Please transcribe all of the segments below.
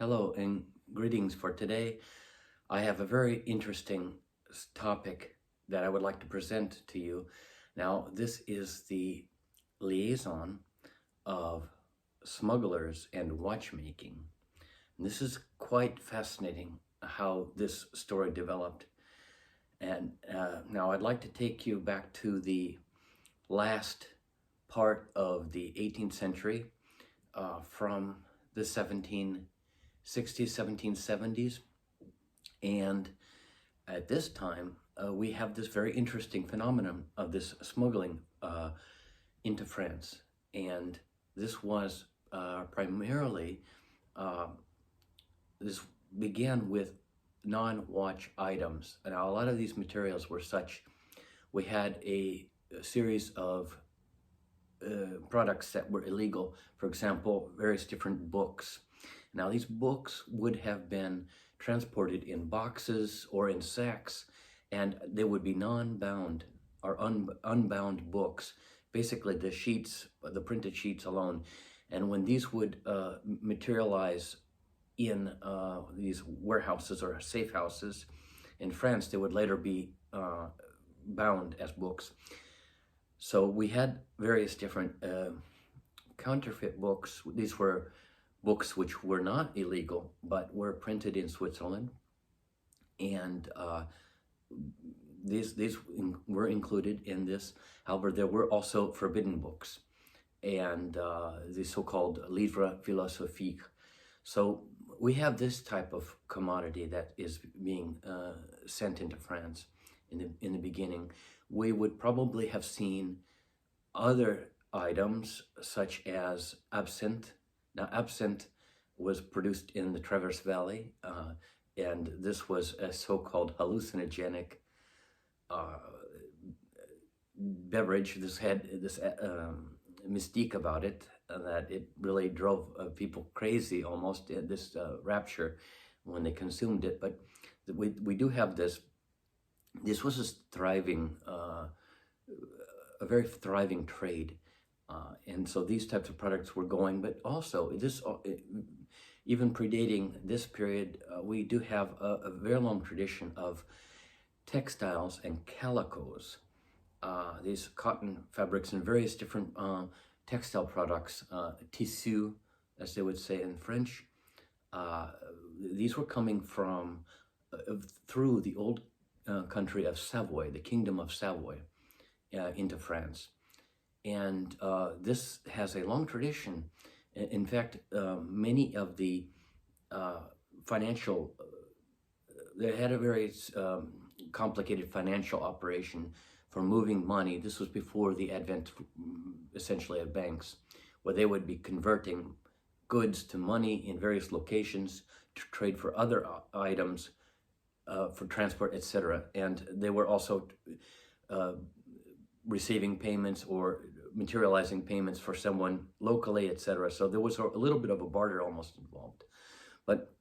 Hello and greetings for today. I have a very interesting topic that I would like to present to you. Now, this is the liaison of smugglers and watchmaking. And this is quite fascinating how this story developed. And now I'd like to take you back to the last part of the 18th century from the 1760s, 1770s. And at this time, we have this very interesting phenomenon of this smuggling into France. And this was primarily, uh, this began with non-watch items. And now a lot of these materials were such, we had a series of products that were illegal. For example, various different books. Now these books would have been transported in boxes or in sacks, and they would be non-bound or unbound books, basically the sheets, the printed sheets alone. And when these would materialize in these warehouses or safe houses in France, they would later be bound as books. So we had various different counterfeit books. These were books which were not illegal, but were printed in Switzerland. And these were included in this. However, there were also forbidden books and the so-called livres philosophiques. So we have this type of commodity that is being sent into France in the beginning. We would probably have seen other items such as absinthe. Now, absinthe was produced in the Traverse Valley, and this was a so-called hallucinogenic beverage. This had this mystique about it, that it really drove people crazy, almost this rapture when they consumed it. But we do have this. This was a thriving, a very thriving trade. And so these types of products were going, but also this, even predating this period, we do have a very long tradition of textiles and calicos, these cotton fabrics and various different textile products, tissu, as they would say in French. These were coming from, through the old country of Savoy, the Kingdom of Savoy, into France. And this has a long tradition. In fact, many of the financial, they had a very complicated financial operation for moving money. This was before the advent, essentially, of banks, where they would be converting goods to money in various locations to trade for other items, for transport, etc. And they were also receiving payments or materializing payments for someone locally, etc. So there was a little bit of a barter almost involved. But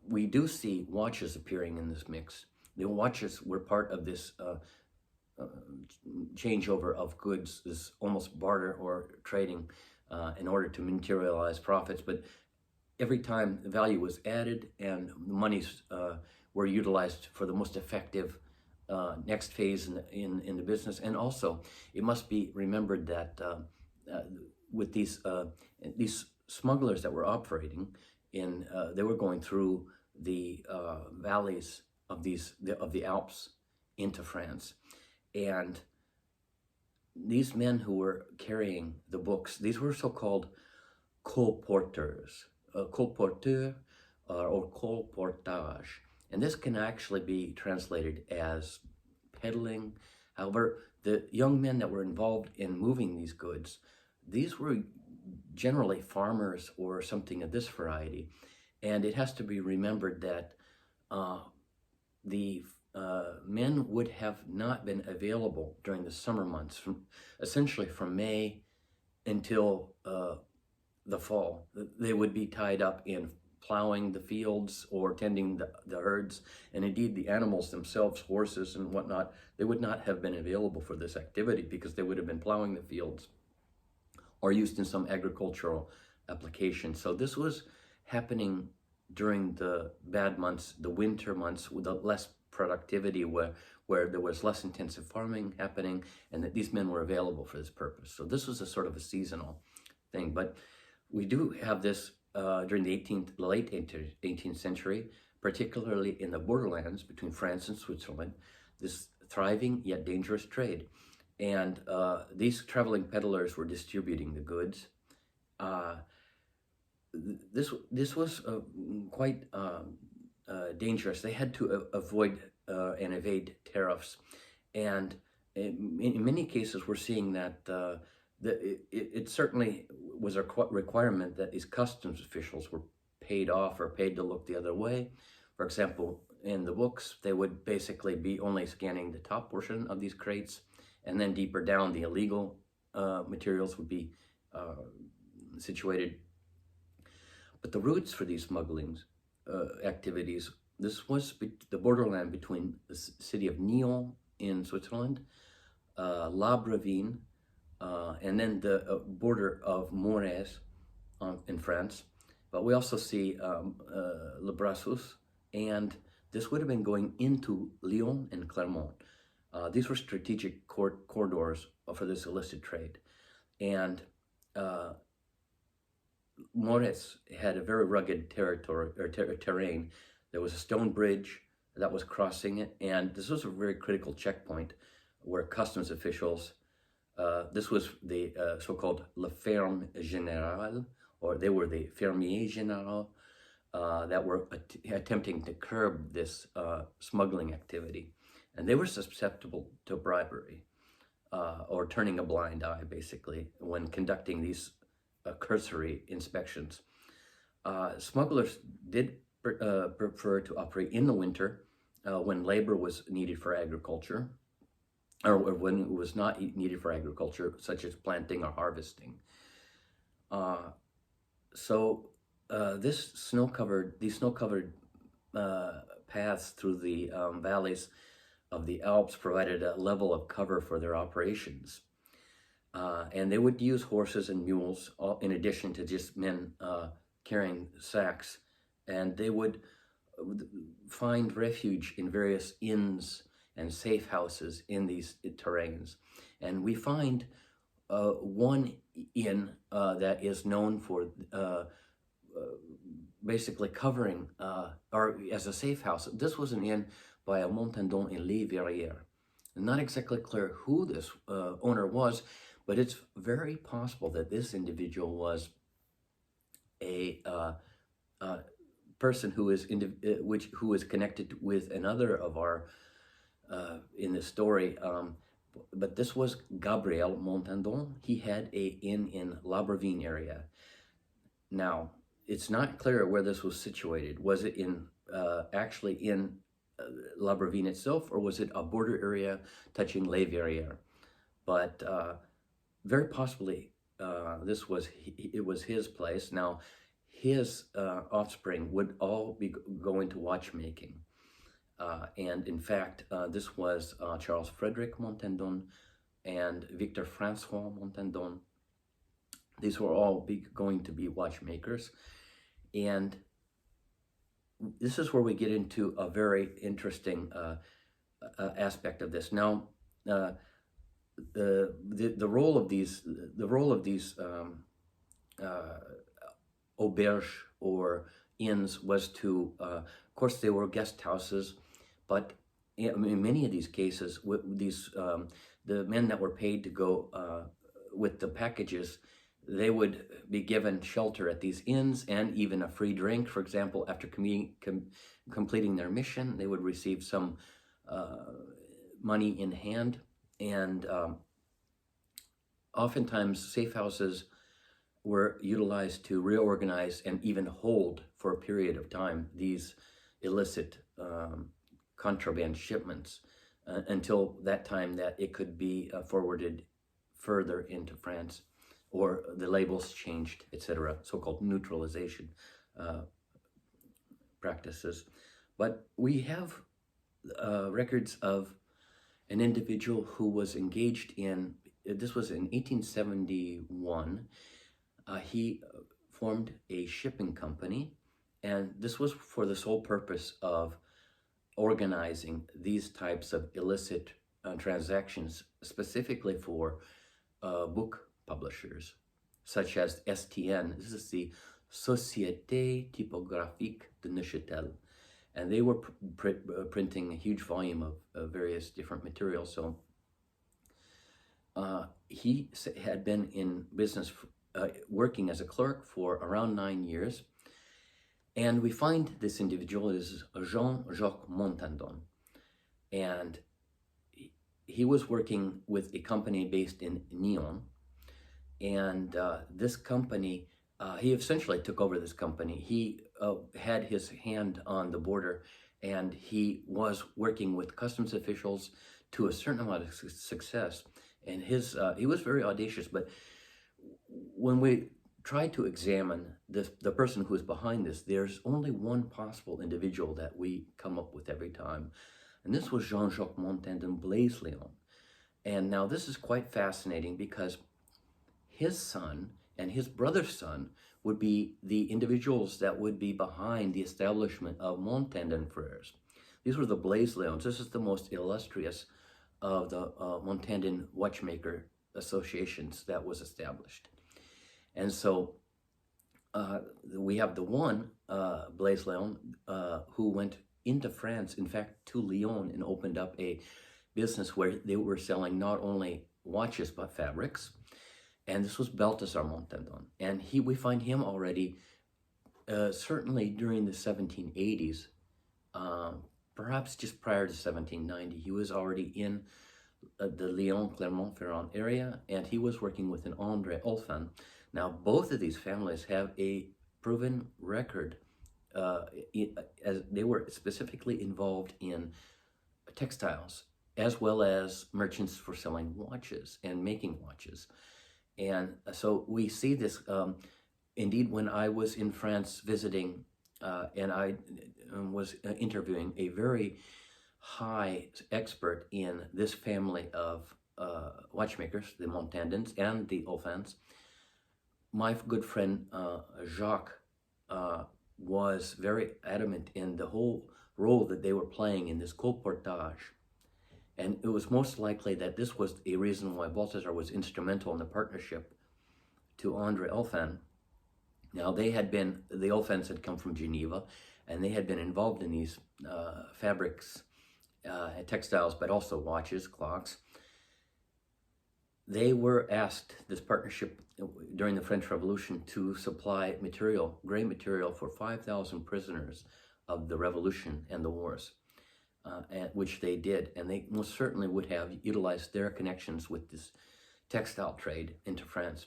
we do see watches appearing in this mix. The watches were part of this changeover of goods, this almost barter or trading in order to materialize profits. But every time the value was added and the monies were utilized for the most effective next phase in the business. And also, it must be remembered that with these smugglers that were operating in, they were going through the valleys of the Alps into France, and these men who were carrying the books, these were so-called colporteurs, colporteur or colportage. And this can actually be translated as peddling. However, the young men that were involved in moving these goods, these were generally farmers or something of this variety. And it has to be remembered that the men would have not been available during the summer months, essentially from May until the fall. They would be tied up in plowing the fields or tending the herds, and indeed the animals themselves, horses and whatnot, they would not have been available for this activity because they would have been plowing the fields or used in some agricultural application. So this was happening during the bad months, the winter months, with the less productivity, where there was less intensive farming happening, and that these men were available for this purpose. So this was a sort of a seasonal thing. But we do have this during the late 18th century, particularly in the borderlands between France and Switzerland, this thriving yet dangerous trade. And these traveling peddlers were distributing the goods. Uh, this was quite dangerous. They had to avoid and evade tariffs, and in many cases, we're seeing that it certainly was a requirement that these customs officials were paid off or paid to look the other way. For example, in the books, they would basically be only scanning the top portion of these crates, and then deeper down, the illegal materials would be situated. But the roots for these smuggling activities, this was the borderland between the city of Nyon in Switzerland, Libreville, and then the border of Morez in France. But we also see Le Brassus, and this would have been going into Lyon and Clermont. These were strategic corridors for this illicit trade. And Morez had a very rugged territory or terrain. There was a stone bridge that was crossing it, and this was a very critical checkpoint where customs officials, this was the so-called La Ferme Générale, or they were the Fermier Général, that were attempting to curb this smuggling activity. And they were susceptible to bribery or turning a blind eye, basically, when conducting these cursory inspections. Smugglers did prefer to operate in the winter when labor was needed for agriculture, or when it was not needed for agriculture, such as planting or harvesting. These snow-covered paths through the valleys of the Alps provided a level of cover for their operations. And they would use horses and mules in addition to just men carrying sacks. And they would find refuge in various inns and safe houses in these terrains. And we find one inn that is known for basically covering, or as a safe house. This was an inn by a Montandon in Les Verrières. Not exactly clear who this owner was, but it's very possible that this individual was a person who is connected with another of our in the story. But this was Gabriel Montandon. He had an inn in Libreville area. Now, it's not clear where this was situated. Was it in actually in Libreville itself, or was it a border area touching Les Verrières? But very possibly it was his place. Now, his offspring would all be going to watchmaking. And in fact, this was Charles Frederick Montandon and Victor Francois Montandon. These were all going to be watchmakers. And this is where we get into a very interesting aspect of this. Now, the role of these auberge or inns was to, of course, they were guest houses, but in many of these cases, the men that were paid to go with the packages, they would be given shelter at these inns and even a free drink. For example, after completing their mission, they would receive some money in hand. And oftentimes, safe houses were utilized to reorganize and even hold for a period of time these illicit contraband shipments until that time that it could be forwarded further into France, or the labels changed, etc., so-called neutralization practices. But we have records of an individual who was engaged in, this was in 1871, he formed a shipping company, and this was for the sole purpose of organizing these types of illicit transactions, specifically for book publishers, such as STN. This is the Société Typographique de Neuchâtel, and they were printing a huge volume of various different materials. So he had been in business, working as a clerk for around 9 years. And we find this individual is Jean-Jacques Montandon. And he was working with a company based in Nyon. And this company, he essentially took over this company. He had his hand on the border, and he was working with customs officials to a certain amount of success. And he was very audacious. But when we try to examine the person who is behind this, there's only one possible individual that we come up with every time. And this was Jean-Jacques Montandon Blaise Léon. And now this is quite fascinating because his son and his brother's son would be the individuals that would be behind the establishment of Montandon Frères. These were the Blaise Léons. This is the most illustrious of the Montandon watchmaker associations that was established. And so we have the one, Blaise Léon, who went into France, in fact, to Lyon, and opened up a business where they were selling not only watches, but fabrics. And this was Balthazar Montandon. And we find him already, certainly during the 1780s, perhaps just prior to 1790, he was already in the Lyon, Clermont-Ferrand area, and he was working with an André Olphin. Now, both of these families have a proven record, as they were specifically involved in textiles, as well as merchants for selling watches and making watches. And so we see this, indeed, when I was in France visiting, and I was interviewing a very high expert in this family of watchmakers, the Montandons and the Olphins. My good friend Jacques was very adamant in the whole role that they were playing in this colportage. And it was most likely that this was a reason why Balthazar was instrumental in the partnership to André Olphin. Now, the Olphins had come from Geneva, and they had been involved in these fabrics, textiles, but also watches, clocks. They were asked, this partnership during the French Revolution, to supply material, gray material, for 5,000 prisoners of the Revolution and the wars, which they did. And they most certainly would have utilized their connections with this textile trade into France.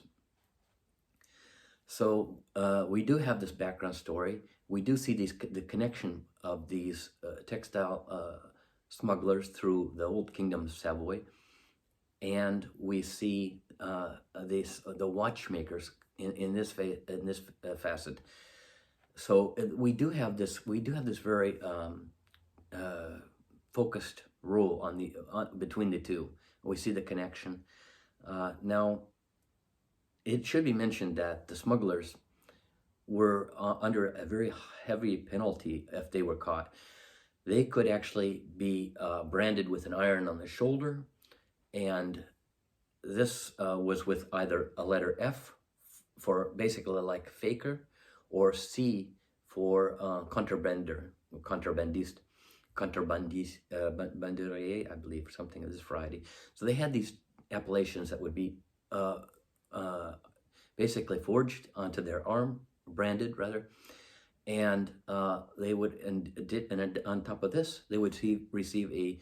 So we do have this background story. We do see the connection of these textile smugglers through the old kingdom of Savoy. And we see the watchmakers in this facet. So we do have this very focused role between the two. We see the connection. Now, it should be mentioned that the smugglers were under a very heavy penalty if they were caught. They could actually be branded with an iron on the shoulder, and this was with either a letter F for basically like faker, or C for contrabandist, banderier, I believe, or something of this variety. So they had these appellations that would be basically forged onto their arm, branded rather, and they would, and on top of this, they would receive a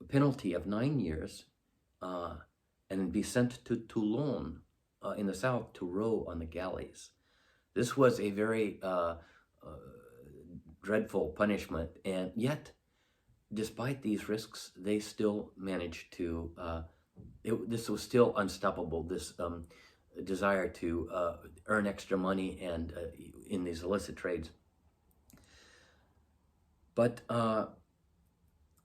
penalty of 9 years, and be sent to Toulon in the south to row on the galleys. This was a very dreadful punishment, and yet, despite these risks, they still managed to, this was still unstoppable, this desire to earn extra money and in these illicit trades. But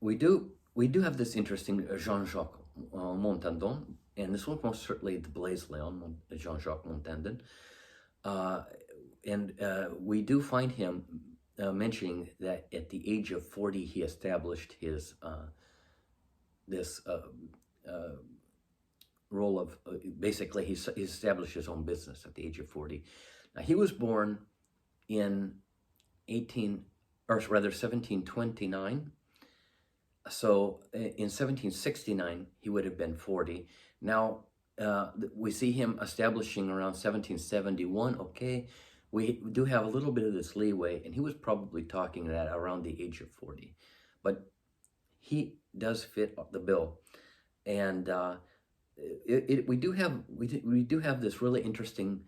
we do have this interesting Jean-Jacques Montandon, and this was most certainly the Blaise Léon, Jean-Jacques Montandon. we do find him mentioning that at the age of 40 he established his this role of basically he established his own business at the age of 40. Now he was born in 1729. So in 1769 he would have been 40. Now we see him establishing around 1771. Okay, we do have a little bit of this leeway, and he was probably talking that around the age of 40, but he does fit the bill. And we do have this really interesting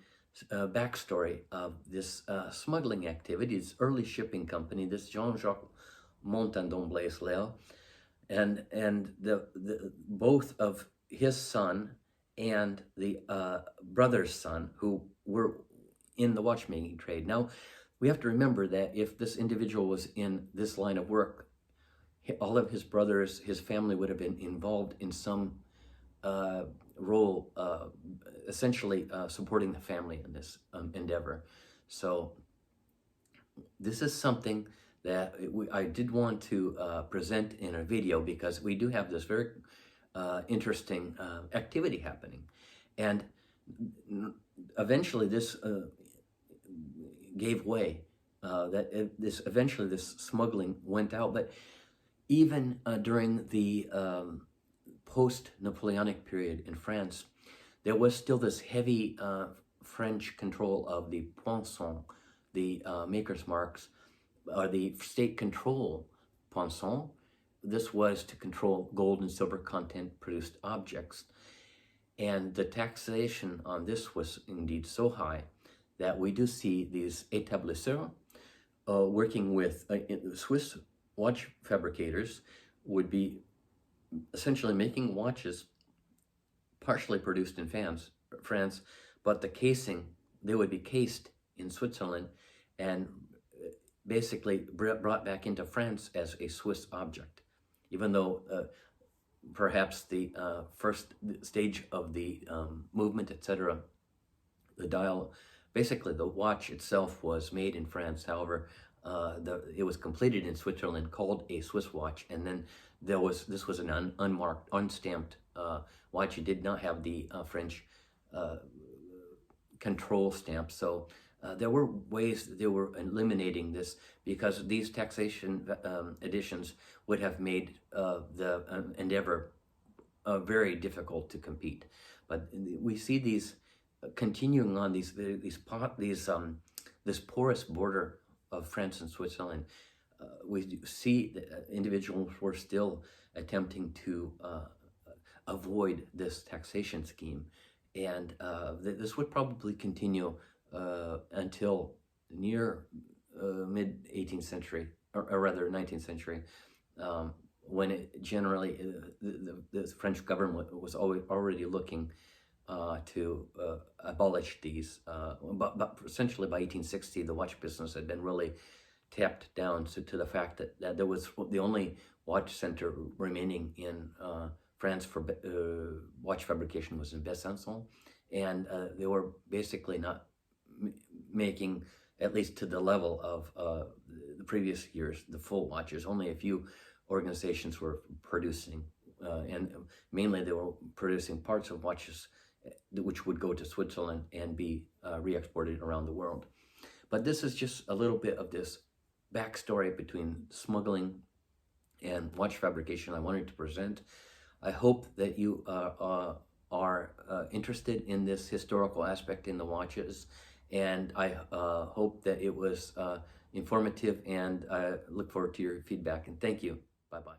backstory of this smuggling activity. This early shipping company, this Jean-Jacques Montandon Blaisdell, and the both of his son and the brother's son, who were in the watchmaking trade. Now, we have to remember that if this individual was in this line of work, all of his brothers, his family would have been involved in some role, essentially supporting the family in this endeavor. So this is something that I did want to present in a video, because we do have this very interesting activity happening. And eventually this gave way, eventually this smuggling went out. But even during the post-Napoleonic period in France, there was still this heavy French control of the poinçons, the maker's marks, or the state control poinçon. This was to control gold and silver content produced objects. And the taxation on this was indeed so high that we do see these établisseurs working with Swiss watch fabricators would be essentially making watches partially produced in France, but the casing, they would be cased in Switzerland and basically brought back into France as a Swiss object, even though perhaps the first stage of the movement, etc., the dial, basically the watch itself was made in France. However, it was completed in Switzerland, called a Swiss watch, and then this was an unmarked, unstamped watch. It did not have the French control stamp. So there were ways that they were eliminating this, because these taxation additions would have made the endeavor very difficult to compete. But we see these continuing on this porous border of France and Switzerland. We see that individuals were still attempting to avoid this taxation scheme, and this would probably continue until near mid 18th century, or rather 19th century, when it generally the French government was already looking to abolish these. But essentially by 1860, the watch business had been really tapped down to the fact that there was the only watch center remaining in France for watch fabrication was in Besançon, and they were basically not making, at least to the level of the previous years, the full watches. Only a few organizations were producing, and mainly they were producing parts of watches which would go to Switzerland and be re-exported around the world. But this is just a little bit of this backstory between smuggling and watch fabrication I wanted to present. I hope that you are interested in this historical aspect in the watches, and I hope that it was informative, and I look forward to your feedback, and thank you. Bye-bye.